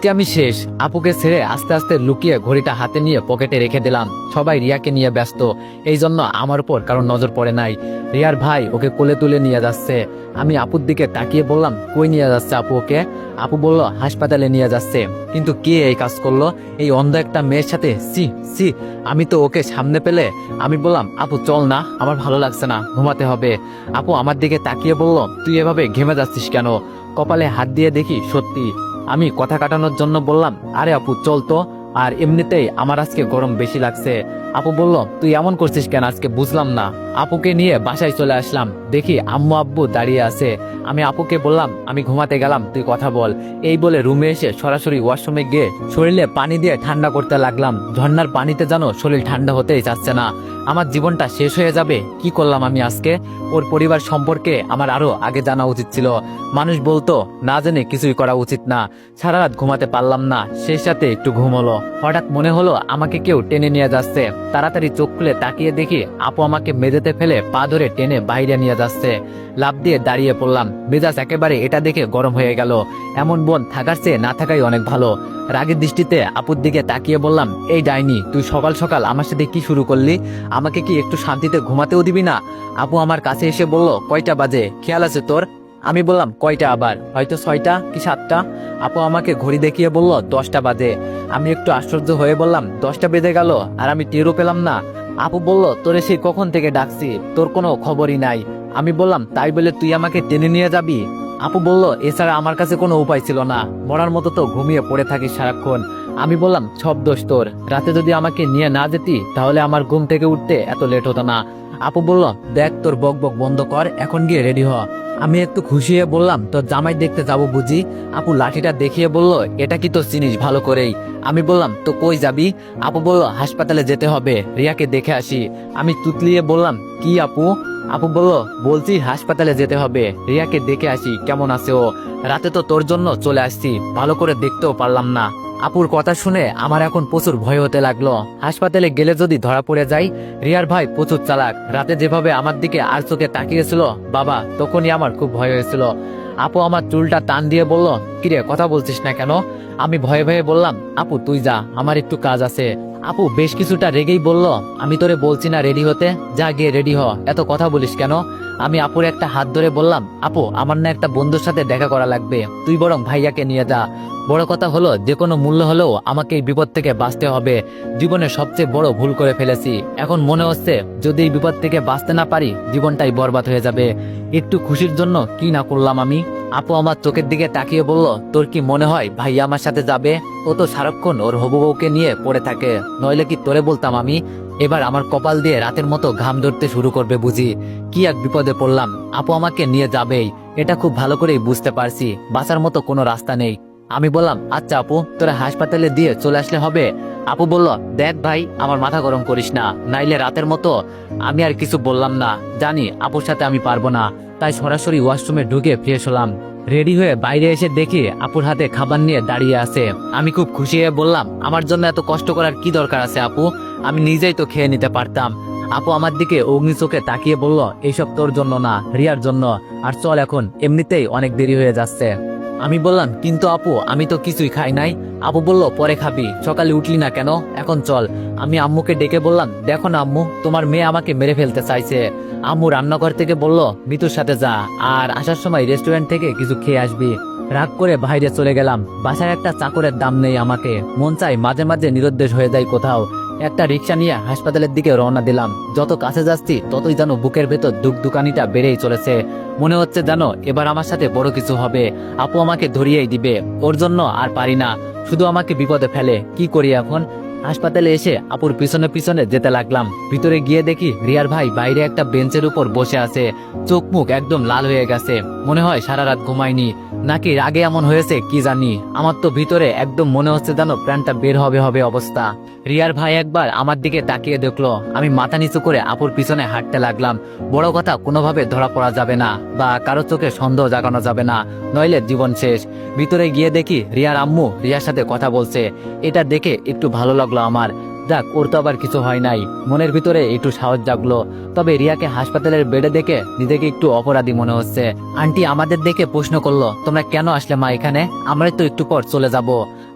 সত্যি আমি শেষ। আপুকে ছেড়ে আস্তে আস্তে লুকিয়ে ঘড়িটা হাতে নিয়ে পকেটে রেখে দিলাম। সবাই রিয়াকে নিয়ে ব্যস্ত, এই জন্য আমার উপর কারোর নজর পড়ে নাই। রিয়ার ভাই ওকে কোলে তুলে নিয়ে যাচ্ছে। আমি আপুর দিকে তাকিয়ে বললাম, কই নিয়ে যাচ্ছে আপু ওকে? আপু বলল, হাসপাতালে নিয়ে যাচ্ছে। কিন্তু কে এই কাজ করলো? এই অন্ধ একটা মেয়ের সাথে? সি সি। আমি তো ওকে সামনে পেলে আমি বললাম, আপু চল না, আমার ভালো লাগছে না, ঘুমাতে হবে। আপু আমার দিকে তাকিয়ে বলল, তুই এভাবে ঘেমে যাচ্ছিস কেন? কপালে হাত দিয়ে দেখি সত্যি। আমি কথা কাটানোর জন্য বললাম, আরে আপু চল তো, আর এমনিতেই আমার আজকে গরম বেশি লাগছে। আপু বলল, তুই এমন করছিস কেন আজকে, বুঝলাম না। আপুকে নিয়ে বাসায় চলে আসলাম, দেখি আম্মু আব্বু দাঁড়িয়ে আছে। আমি আপুকে বললাম, আমি ঘুমাতে গেলাম, তুই কথা বল। এই বলে রুমে এসে সরাসরি ওয়াশরুমে গিয়ে শরীরে পানি দিয়ে ঠান্ডা করতে লাগলাম। ঝর্ণার পানিতে যেন শরীর ঠান্ডা হতেই চাচ্ছে না। আমার জীবনটা শেষ হয়ে যাবে। কি করলাম আমি আজকে? ওর পরিবার সম্পর্কে আমার আরো আগে জানা উচিত ছিল। মানুষ বলতো না জেনে কিছুই করা উচিত না। সারা রাত ঘুমাতে পারলাম না, শেষ রাতে একটু ঘুম হলো। হঠাৎ মনে হলো আমাকে কেউ টেনে নিয়ে যাচ্ছে। তাড়াতাড়ি চোখ খুলে তাকিয়ে দেখি আপু আমাকে মেঝেতে ফেলে পা ধরে টেনে বাইরে নিয়ে যাচ্ছে। লাফ দিয়ে দাঁড়িয়ে পড়লাম। মেজাজ একেবারে এটা দেখে গরম হয়ে গেল। এমন বোন থাকার চেয়ে না থাকাই অনেক ভালো। রাগের দৃষ্টিতে আপুর দিকে তাকিয়ে বললাম, এই ডাইনি, তুই সকাল সকাল আমার সাথে কি শুরু করলি? আমাকে কি একটু শান্তিতে ঘুমাতেও দিবি না? আপু আমার কাছে এসে বলল, কয়টা বাজে, খেয়াল আছে তোর? আমি বললাম, কয়টা আবার? হয়তো 6টা কি 7টা। আপু আমাকে ঘড়ি দেখিয়ে বলল, 10টা বাজে। আমি একটু আশ্চর্য হয়ে বললাম, 10টা বেজে গেল আর আমি টেরও পেলাম না? আপু বলল, তোরে সেই কখন থেকে ডাকছি, তোর কোনো খবরই নাই। আমি বললাম, তাই বলে তুই আমাকে টেনে নিয়ে যাবি? আপু বলল, এছাড়া আমার কাছে কোনো উপায় ছিল না, মরার মতো তো ঘুমিয়ে পড়ে থাকিস সারাক্ষণ। আমি বললাম, সব দোষ তোর। রাতে যদি আমাকে নিয়ে না যেতি তাহলে আমার ঘুম থেকে উঠতে এত লেট হতো না। আপু বলল, দেখ তোর বক বক বন্ধ কর, এখন গিয়ে রেডি হ। আমি একটু খুশি হয়ে বললাম, তোর জামাই দেখতে যাবো বুঝি? আপু লাঠিটা দেখিয়ে বলল, এটা কি তো চিনিস ভালো করেই? আমি বললাম, তো কই যাবি? আপু বলল, হাসপাতালে যেতে হবে, রিয়াকে দেখে আসি। আমি তুতলিয়ে বললাম, কি আপু? আপু বলল, বলছি হাসপাতালে যেতে হবে, রিয়াকে দেখে আসি কেমন আছে ও। রাতে তো তোর জন্য চলে আসছি, ভালো করে দেখতেও পারলাম না। আপুর কথা শুনে আমার এখন প্রচুর ভয় হতে লাগলো। হাসপাতালে গেলে যদি ধরা পড়ে যাই। রিয়ার ভাই প্রচুর চালাক। রাতে যেভাবে আমার দিকে আর চোখে তাকিয়েছিল বাবা, তখনই আমার খুব ভয় হয়েছিল। আপু আমার চুলটা টান দিয়ে বলল, কিরে কথা বলছিস না কেন? আমি ভয়ে ভয়ে বললাম, আপু তুই যা, আমার একটু কাজ আছে। আপু বেশ কিছুটা রেগেই বলল, আমি তোরে বলছি না রেডি হতে, যা গিয়ে রেডি হ, এত কথা বলিস কেন? আমি আপুর একটা হাত ধরে বললাম, আপু আমার না একটা বন্ধুর সাথে দেখা করা লাগবে, তুই বরং ভাইয়াকে নিয়ে যা। বড় কথা হলো, যে কোনো মূল্য হলেও আমাকে এই বিপদ থেকে বাঁচতে হবে। জীবনে সবচেয়ে বড় ভুল করে ফেলেছি। এখন মনে হচ্ছে যদি এই বিপদ থেকে বাঁচতে না পারি, জীবনটাই বরবাদ হয়ে যাবে। একটু খুশির জন্য কি না করলাম আমি। আপু আমার চোখের দিকে তাকিয়ে বলল, তোর কি মনে হয় ভাইয়া আমার সাথে যাবে? ও তো সারাক্ষণ ওর হবু বউকে নিয়ে পড়ে থাকে, নইলে কি তোরে বলতাম আমি? এবার আমার কপাল দিয়ে রাতের মতো ঘাম ধরতে শুরু করবে বুঝি। কি এক বিপদে পড়লাম। আপু আমাকে নিয়ে যাবেই, এটা খুব ভালো করেই বুঝতে পারছি। বাঁচার মতো কোনো রাস্তা নেই। আমি বললাম, আচ্ছা আপু, তোরা হাসপাতালে দিয়ে চলে আসলে হবে? আপু বলল, দেখ ভাই, আমার মাথা গরম করিস না, নাইলে রাতের মতো। আমি আর কিছু বললাম না, জানি আপুর সাথে আমি পারবো না। তাই সরাসরি ওয়াশরুমে ঢুকে ফ্রেশ হলাম। রেডি হয়ে বাইরে এসে দেখি আপুর হাতে খাবার নিয়ে দাঁড়িয়ে আছে। আমি খুব খুশি হয়ে বললাম, আমার জন্য এত কষ্ট করার কি দরকার আছে আপু? আমি নিজেই তো খেয়ে নিতে পারতাম। আপু আমার দিকে অগ্নি চোখে তাকিয়ে বলল, এইসব তোর জন্য না, রিয়ার জন্য। আর চল এখন, এমনিতেই অনেক দেরি হয়ে যাচ্ছে। আমি বললাম, কিন্তু আপু আমি তো কিছুই খাই নাই। আপু বলল, পরে খাবি, সকালে উঠলি না কেন? এখন চল। আমি আম্মুকে ডেকে বললাম, দেখো না আম্মু, তোমার মেয়ে আমাকে মেরে ফেলতে চাইছে। আম্মু রান্নাঘর থেকে বলল, মিতুর সাথে যা, আর আসার সময় রেস্টুরেন্ট থেকে কিছু খেয়ে আসবি। রাগ করে বাইরে চলে গেলাম। বাসায় একটা চাকরের দাম নেই আমাকে, মন চাই মাঝে মাঝে নিরুদ্দেশ হয়ে যায় কোথাও। একটা রিক্সা নিয়ে হাসপাতালের দিকে রওনা দিলাম। যত কাছে যাচ্ছি ততই যেন বুকের ভেতর দুকানিটা বেড়েই চলেছে। মনে হচ্ছে যেন এবার আমার সাথে বড় কিছু হবে। আপু আমাকে ধরিয়েই দিবে, ওর জন্য আর পারি না, শুধু আমাকে বিপদে ফেলে। কি করি এখন? হাসপাতালে এসে আপুর পিছনে পিছনে যেতে লাগলাম। ভিতরে গিয়ে দেখি রিয়ার ভাই বাইরে একটা বেঞ্চের উপর বসে আছে। চোখ মুখ একদম লাল হয়ে গেছে, মনে হয় সারা রাত ঘুমায়নি, নাকি রাগে এমন হয়েছে কি জানি। আমার তো ভিতরে একদম মনে হচ্ছে যেন প্রাণটা বের হবে হবে অবস্থা। রিয়ার ভাই একবার আমার দিকে তাকিয়ে দেখলো। আমি মাথা নিচু করে আপুর পিছনে হাঁটতে লাগলাম। বড় কথা, কোনোভাবে ধরা পড়া যাবে না বা কারো চোখে সন্দেহ জাগানো যাবে না, নইলে জীবন শেষ। ভিতরে গিয়ে দেখি রিয়ার আম্মু রিয়ার সাথে কথা বলছে। এটা দেখে একটু ভালো লাগলো আমার। যাক, ওর তো আবার কিছু হয় নাই। মনের ভিতরে একটু সাহস জাগলো। তবে রিয়াকে হাসপাতালের বেডে দেখে নিজেকে একটু অপরাধী মনে হচ্ছে। আন্টি আমাদের দেখে প্রশ্ন করলো, তোমরা কেন আসলে মা এখানে? আমরা তো একটু পর চলে যাব।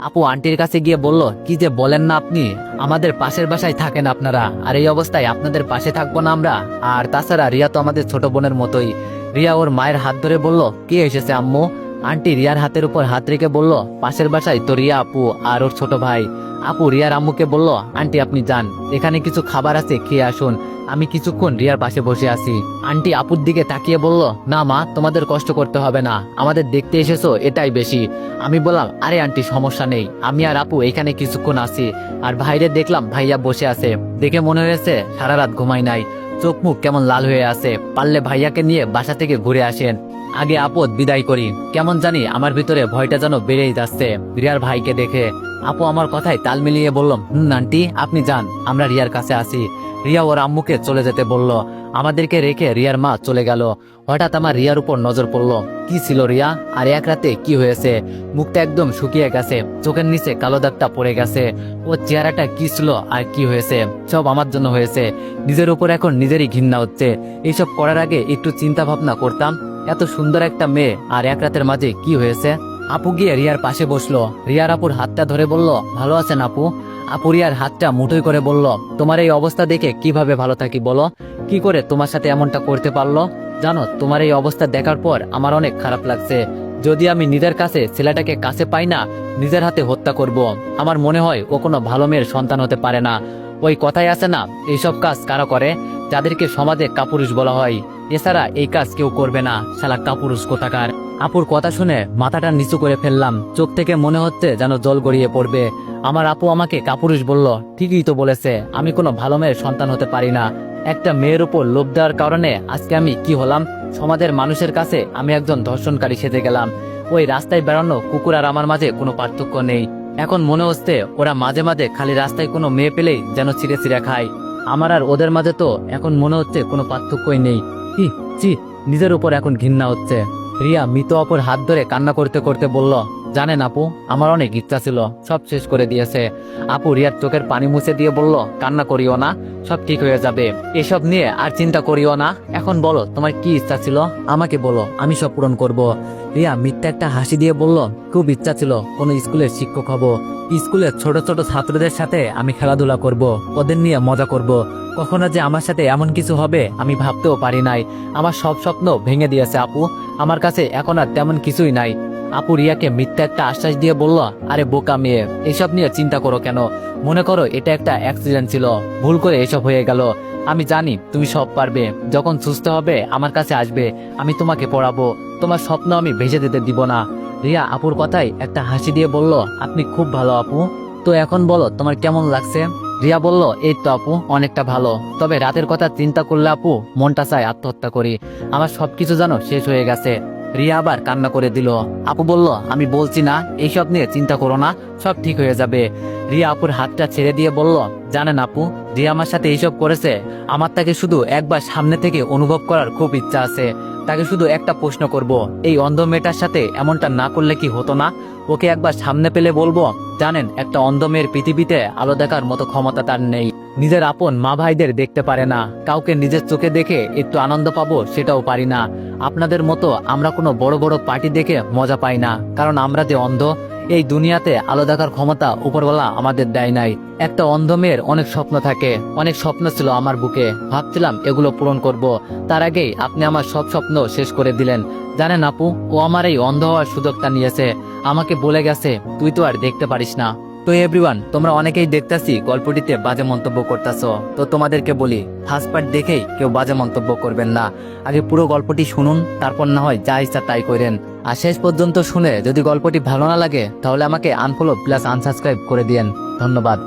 আপু আন্টির কাছে গিয়ে বলল, কি যে বলেন না আপনি, আমাদের পাশের বাসায় থাকেন আপনারা, আর এই অবস্থায় আপনাদের পাশে থাকবো না আমরা? আর তাছাড়া রিয়া তো আমাদের ছোট বোনের মতোই। রিয়া ওর মায়ের হাত ধরে বলল, কে এসেছে আম্মু? আন্টি রিয়ার হাতের উপর হাত রেখে বলল, পাশের বাসায় তো রিয়া আপু আর ওর ছোট ভাই। আপু রিয়ার আম্মুকে বলল, আন্টি আপনি যান, এখানে কিছু খাবার আছে, খেয়ে আসুন, আমি কিছুক্ষণ রিয়ার পাশে বসে আছি। আন্টি আপুর দিকে তাকিয়ে বলল, না মা, তোমাদের কষ্ট করতে হবে না, আমাদের দেখতে এসেছো এটাই বেশি। আমি বললাম, আরে আন্টি সমস্যা নেই, আমি আর আপু এখানে কিছুক্ষণ আছি। আর বাইরে দেখলাম ভাইয়া বসে আছে, দেখে মনে হয়েছে সারা রাত ঘুমাই নাই, চোখ মুখ কেমন লাল হয়ে আছে, পারলে ভাইয়াকে নিয়ে বাসা থেকে ঘুরে আসেন। আগে আপদ বিদায় করি, কেমন জানি আমার ভিতরে ভয়টা যেন বেড়েই যাচ্ছে রিয়ার ভাইকে দেখে। আপু আমার কথায় তাল মিলিয়ে বললাম, আন্টি আপনি যান, আমরা রিয়ার কাছে আসি। রিয়া ওর আম্মুকে চলে যেতে বলল। আমাদেরকে রেখে রিয়ার মা চলে গেল। হঠাৎ আমার রিয়ার উপর নজর পড়ল। কি ছিল রিয়া? আর এক রাতে কি হয়েছে? মুখটা একদম শুকিয়ে গেছে, চোখের নিচে কালো দাগটা পড়ে গেছে। ও চেহারাটা কি ছিল আর কি হয়েছে? সব আমার জন্য হয়েছে। নিজের উপর এখন নিজেরই ঘৃণা হচ্ছে। এইসব করার আগে একটু চিন্তা ভাবনা করতাম। এত সুন্দর একটা মেয়ে, আর এক রাতের মাঝে কি হয়েছে? আপু গিয়ে রিয়ার পাশে বসলো। রিয়ার আপুর হাতটা ধরে বলল, ভালো আছেন আপু? আপু রিয়ার হাতটা মুঠোই করে বলল, তোমার এই অবস্থা দেখে কিভাবে ভালো থাকি বলো? কি করে তোমার সাথে এমনটা করতে পারলো? জানো, তোমার এই অবস্থা দেখার পর আমার অনেক খারাপ লাগছে। যদি আমি নিজের কাছে ছেলেটাকে কাছে পাই না, নিজের হাতে হত্যা করব। আমার মনে হয় ও কোনো ভালো মেয়ের সন্তান হতে পারে না। ওই কথাই আছে না, এইসব কাজ কারা করে? যাদেরকে সমাজে কাপুরুষ বলা হয়। এছাড়া এই কাজ কেউ করবে না, শালা কাপুরুষ কোথাকার। আপুর কথা শুনে মাথাটা নিচু করে ফেললাম। চোখ থেকে মনে হচ্ছে যেন জল গড়িয়ে পড়বে। আমার আপু আমাকে কাপুরুষ বলল, ঠিকই তো বলেছে, আমি কোনো ভালো মেয়ের সন্তান হতে পারি না। একটা মেয়ের উপর লোভ দেওয়ার কারণে আজকে আমি কি হলাম? সমাজের মানুষের কাছে আমি একজন ধর্ষণকারী সেজে গেলাম। ওই রাস্তায় বেড়ানো কুকুর আর আমার মাঝে কোনো পার্থক্য নেই। এখন মনে হচ্ছে ওরা মাঝে মাঝে খালি রাস্তায় কোনো মেয়ে পেলেই যেন ছিঁড়ে ছিঁড়ে খায়। আমার আর ওদের মাঝে তো এখন মনে হচ্ছে কোনো পার্থক্যই নেই। চি, নিজের উপর এখন ঘৃণা হচ্ছে। রিয়া মৃত অপর হাত ধরে কান্না করতে করতে বলল, জানেন আপু, আমার অনেক ইচ্ছা ছিল, সব শেষ করে দিয়েছে। আপু রিয়ার চোখের পানি মুছে দিয়ে বলল, কান্না করিও না, সব ঠিক হয়ে যাবে, এসব নিয়ে আর চিন্তা করিও না। এখন বলো তোমার কি ইচ্ছা ছিল, আমাকে বলো, আমি সব পূরণ করব। রিয়া মিথ্যা একটা হাসি দিয়ে বলল, খুব ইচ্ছা ছিল কোনো স্কুলের শিক্ষক হব। স্কুলের ছোট ছোট ছাত্রদের সাথে আমি খেলাধুলা করব, ওদের নিয়ে মজা করব। কখনো যে আমার সাথে এমন কিছু হবে আমি ভাবতেও পারি নাই। আমার সব স্বপ্ন ভেঙে দিয়েছে আপু, আমার কাছে এখন আর তেমন কিছুই নাই। আপু রিয়াকে মিথ্যা একটা আশ্বাস দিয়ে বলল, আরে বোকা মেয়ে, এসব নিয়ে চিন্তা করো কেন? মনে করো এটা একটা অ্যাক্সিডেন্ট ছিল, ভুল করে এসব হয়ে গেল। আমি জানি তুমি সব পারবে, যখন সুস্থ হবে আমার কাছে আসবে, আমি তোমাকে পড়াবো, তোমার স্বপ্ন আমি ভেসে যেতে দিব না। রিয়া আপুর কথায় একটা হাসি দিয়ে বলল, আপনি খুব ভালো আপু, তো এখন বলো তোমার কেমন লাগছে? রিয়া বলল, এই তো আপু অনেকটা ভালো, তবে রাতের কথা চিন্তা করলে আপু মনটা চায় আত্মহত্যা করি, আমার সবকিছু যেন শেষ হয়ে গেছে। রিয়া আবার কান্না করে দিল। আপু বলল, আমি বলছি না এইসব নিয়ে চিন্তা করো না, সব ঠিক হয়ে যাবে। রিয়া আপুর হাতটা ছেড়ে দিয়ে বলল, জানেন আপু, রিয়া আমার সাথে এইসব করেছে, আমার তাকে শুধু একবার সামনে থেকে অনুভব করার খুব ইচ্ছা আছে। তাকে শুধু একটা প্রশ্ন করব, এই অন্ধ মেয়েটার সাথে এমনটা না করলে কি হতো না? ওকে একবার সামনে পেলে বলবো, জানেন একটা অন্ধ মেয়ের পৃথিবীতে আলো দেখার মতো ক্ষমতা তার নেই। নিজের আপন মা ভাইদের দেখতে পারে না, কাউকে নিজের চোখে দেখে একটু আনন্দ পাবো সেটাও পারি না। আপনাদের মতো আমরা কোনো বড় বড় পার্টি দেখে মজা পাই না, কারণ আমরা যে অন্ধ। এই দুনিয়াতে আলো দেখার ক্ষমতা উপরওয়ালা আমাদের দেয় নাই। একটা অন্ধ মেয়ের অনেক স্বপ্ন থাকে, অনেক স্বপ্ন ছিল আমার বুকে, ভাবছিলাম এগুলো পূরণ করব। তার আগেই আপনি আমার সব স্বপ্ন শেষ করে দিলেন। জানেন আপু, ও আমার এই অন্ধ হওয়ার সুযোগটা নিয়েছে, আমাকে বলে গেছে তুই তো আর দেখতে পারিস না। তো এভরিওয়ান, তোমরা অনেকেই দেখতাছি গল্পটিতে বাজে মন্তব্য করতেছো, তো তোমাদেরকে বলি ফার্স্ট পার্ট দেখেই কেউ বাজে মন্তব্য করবেন না, আগে পুরো গল্পটি শুনুন, তারপর না হয় যা ইচ্ছা তাই করেন। আর শেষ পর্যন্ত শুনে যদি গল্পটি ভালো না লাগে তাহলে আমাকে আনফলো প্লাস আনসাবস্ক্রাইব করে দিয়েন। ধন্যবাদ।